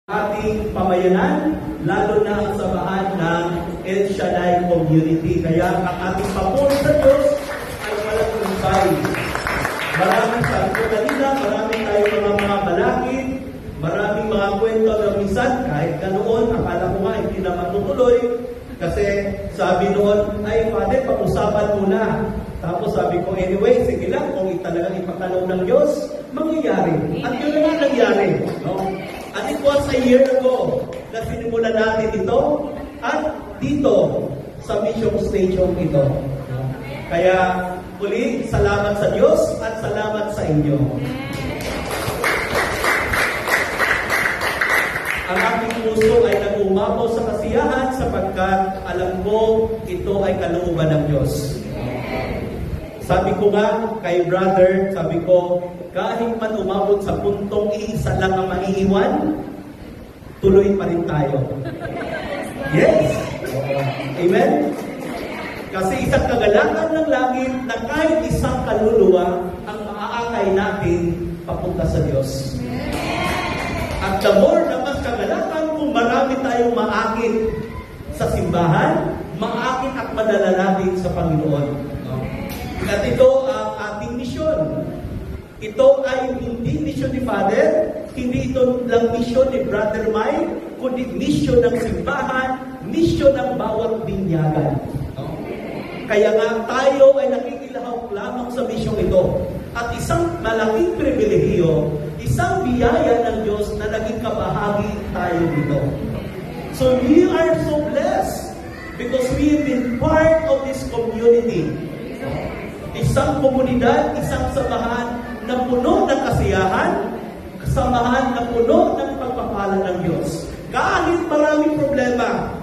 ating pamayanan, lalo na ang samahan ng El Shaddai Community. Kaya ang ating papuri sa Diyos ay malagpuntay. Maraming sabi ko kanina, maraming tayong mga balakid, maraming mga kwento na minsan, kahit ganoon, akala ko nga hindi na matutuloy. Kasi sabi noon, ay Father, pag-usapan muna. Tapos sabi ko, anyway, sige lang, kung talagang ipakalaw ng Diyos, mangyayari. At yun na nga nangyari. No? And it was a year ago na sinimulan natin ito at dito sa mission station ito. Kaya muli, salamat sa Diyos at salamat sa inyo. Ang aking puso ay nag-umapaw sa kasiyahan sapagkat alam ko ito ay kalooban ng Diyos. Sabi ko nga kay brother, sabi ko, kahit man umabot sa puntong iisa lang ang maiiwan, tuloy pa rin tayo. Yes! Amen? Kasi isang kagalakan ng langit na kahit isang kaluluwa ang maaakay natin papunta sa Diyos. At the more na mas kagalakan kung marami tayong maakit sa simbahan, maakit at madala natin sa Panginoon. At ito ang ating misyon. Ito ay hindi misyon ni Father, hindi ito lang misyon ni Brother Mike, kundi misyon ng simbahan, misyon ng bawat binyagan. Kaya nga tayo ay nakikilahok lamang sa misyong ito. At isang malaking pribilehiyo, isang biyaya ng Diyos na naging kabahagi tayo dito. So we are so blessed because we've been part of this community. Isang komunidad, isang samahan na puno ng kasiyahan, samahan na puno ng pagpapala ng Diyos. Kahit maraming problema,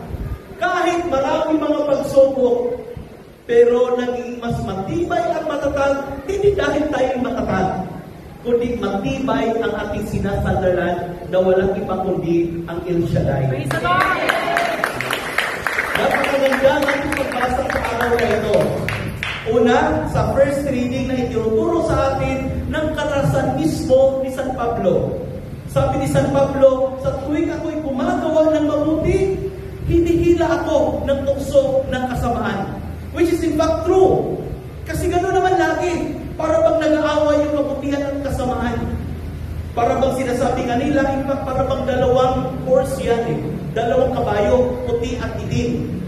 kahit maraming mga pagsubok, pero naging mas matibay at matatag, hindi dahil tayo matatag, kundi matibay ang ating sinasandalan na walang iba kundi ang El Shaddai. Praise the Lord! Napakaganda ang ating pagbasa sa araw na ito. Una, sa first reading na itinuturo sa atin ng karanasan mismo ni San Pablo. Sabi ni San Pablo, sa tuwing ako'y gumagawa ng mabuti, hinihila ako ng tukso ng kasamaan. Which is in fact true. Kasi gano'n naman lagi. Para bang nag-aaway yung mabutihan at kasamaan. Para bang sinasabi nga nila, in fact, para bang dalawang horse yan eh. Dalawang kabayo, puti at itim.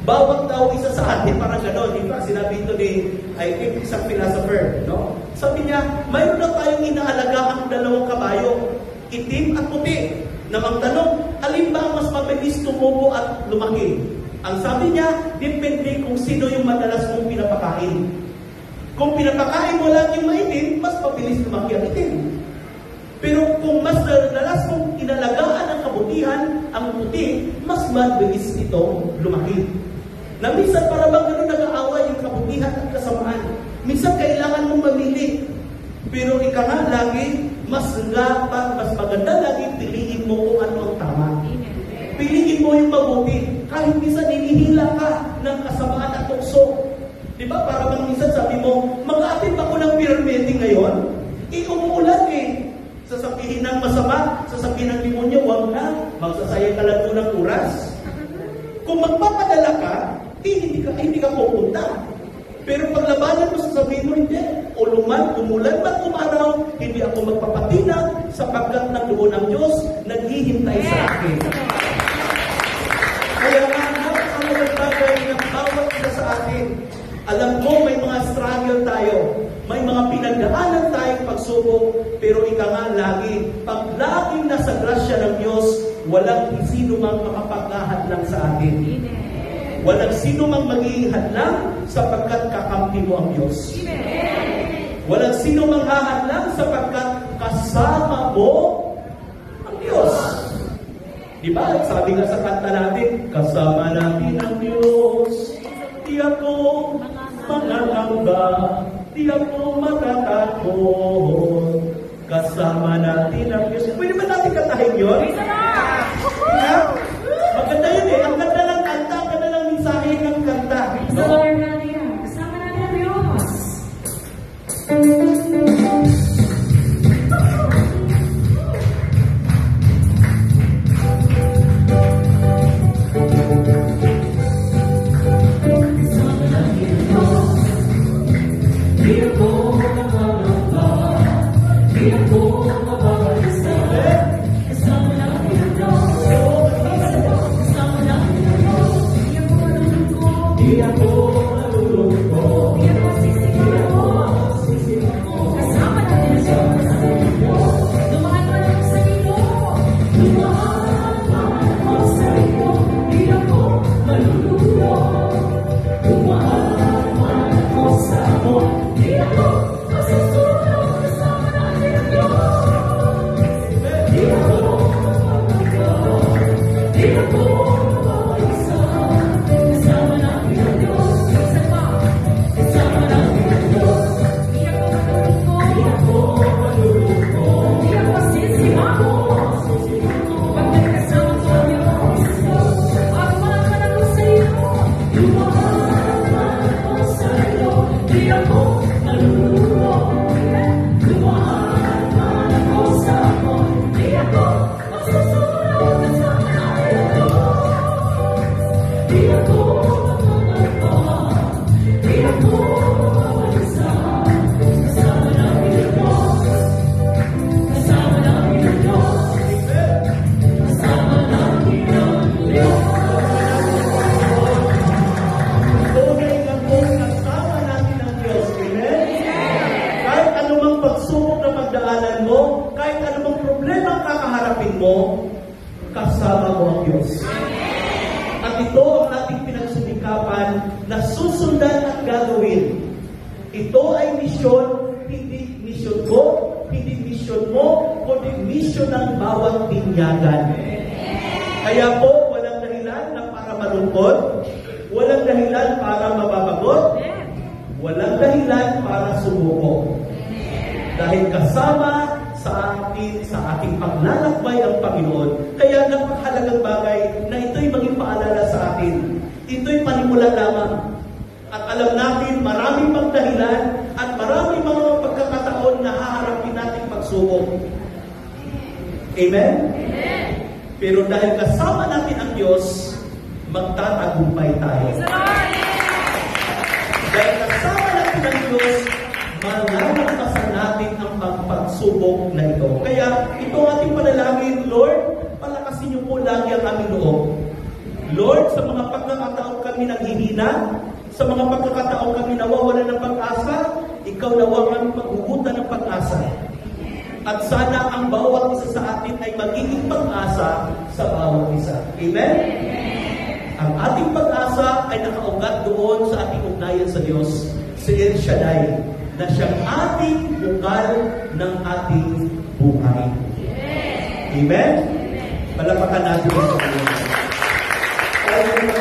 Bawat daw isa sa atin, parang gano'n. In fact, sinabi ito ni, I think, isang philosopher. No? Sabi niya, mayroon na tayong inaalagahang dalawang kabayo, itim at puti. Na magtanong, alin ba ang mas mabilis tumubo at lumaki? Ang sabi niya, depende kung sino yung madalas mong pinapakain. Kung pinapakain mo lang yung maitim, mas mabilis lumaki ang itim. Pero kung mas madalas mong inalagaan ang kabutihan, ang puti, mas mabilis ito lumaki. Na minsan para bang gano'n nag-aaway yung kabutihan at kasamaan. Minsan kailangan mong mamili. Pero ika nga lagi, mas maganda lagi, piliin mo kung ano ang tama. Piliin mo yung mabuti. Kahit minsan hinihila ka ng kasamaan at tukso. Diba? Para bang minsan sabi mo, mag-atid ako ng prayer meeting ngayon? Umuulan eh. Sasabihin ng masama, sasabihin ng demonyo, huwag na. Magsasayang ka lang doon ng oras. Kung magpapadala ka, hindi ka pupunta. Pero paglabanan mo, sasabihin mo, hindi. Umulan man umaraw, hindi ako magpapatinag sapagkat nandoon ang Diyos naghihintay sa akin. Kaya nga, napakalagang bagay ng bawat isa sa atin. Alam ko, may mga struggle tayo. May mga pinagdaanan tayong pagsubok. Pero ika nga lagi, pag laging nasa grasya ng Diyos, walang sino mang makapagkahadlang sa atin. Walang sino mang magiging hadlang sapagkat kakampi mo ang Diyos. Walang sino mang hahadlang sapagkat kasama mo ang Diyos. Diba? Sabi nga sa kanta natin, kasama natin ang Diyos. Di ako mangangamba, di ako matatakot. Kasama natin ang Diyos. Pwede ba natin katahin yun? Yeah? Maganda yun eh. Ang ganda ng kanta, ang ganda ng mensahe ng kanta. Praise the Lord, kasama natin ang Diyos. kasama mo ang Diyos. At ito ang ating pinagsumikapan na susundan at gagawin. Ito ay misyon, hindi misyon ko, hindi misyon mo, kundi misyon ng bawat binyagan. Kaya po, walang dahilan na para malungkot, walang dahilan para mababagot, walang dahilan para sumuko. Dahil kasama sa atin, sa ating paglalakbay ang Panginoon. Kaya napakahalagang bagay na ito'y maging paalala sa atin. Ito'y panimula lamang. At alam natin, maraming pagdahilan at maraming mga pagkakataon na haharapin natin pagsubok. Amen? Amen? Pero dahil kasama natin ang Diyos, magtatagumpay tayo. Dahil kasama natin ang Diyos, malalakasan natin ang pagsubok na ito. Kaya ito ating panalangin, Lord, palakasin niyo po lagi ang aming loob. Lord, sa mga pagkakataon kami naghihina, sa mga pagkakataon kami nawawalan ng pag-asa, ikaw nawa kami maghuhutan ng pag-asa. At sana ang bawat isa sa atin ay magiging pag-asa sa bawat isa. Amen? Ang ating pag-asa ay nakaugat doon sa ating ugnayan sa Diyos, si El Shaddai, na siyang ating bukal ng ating buhay. Amen? Palapakan natin sa Panginoon.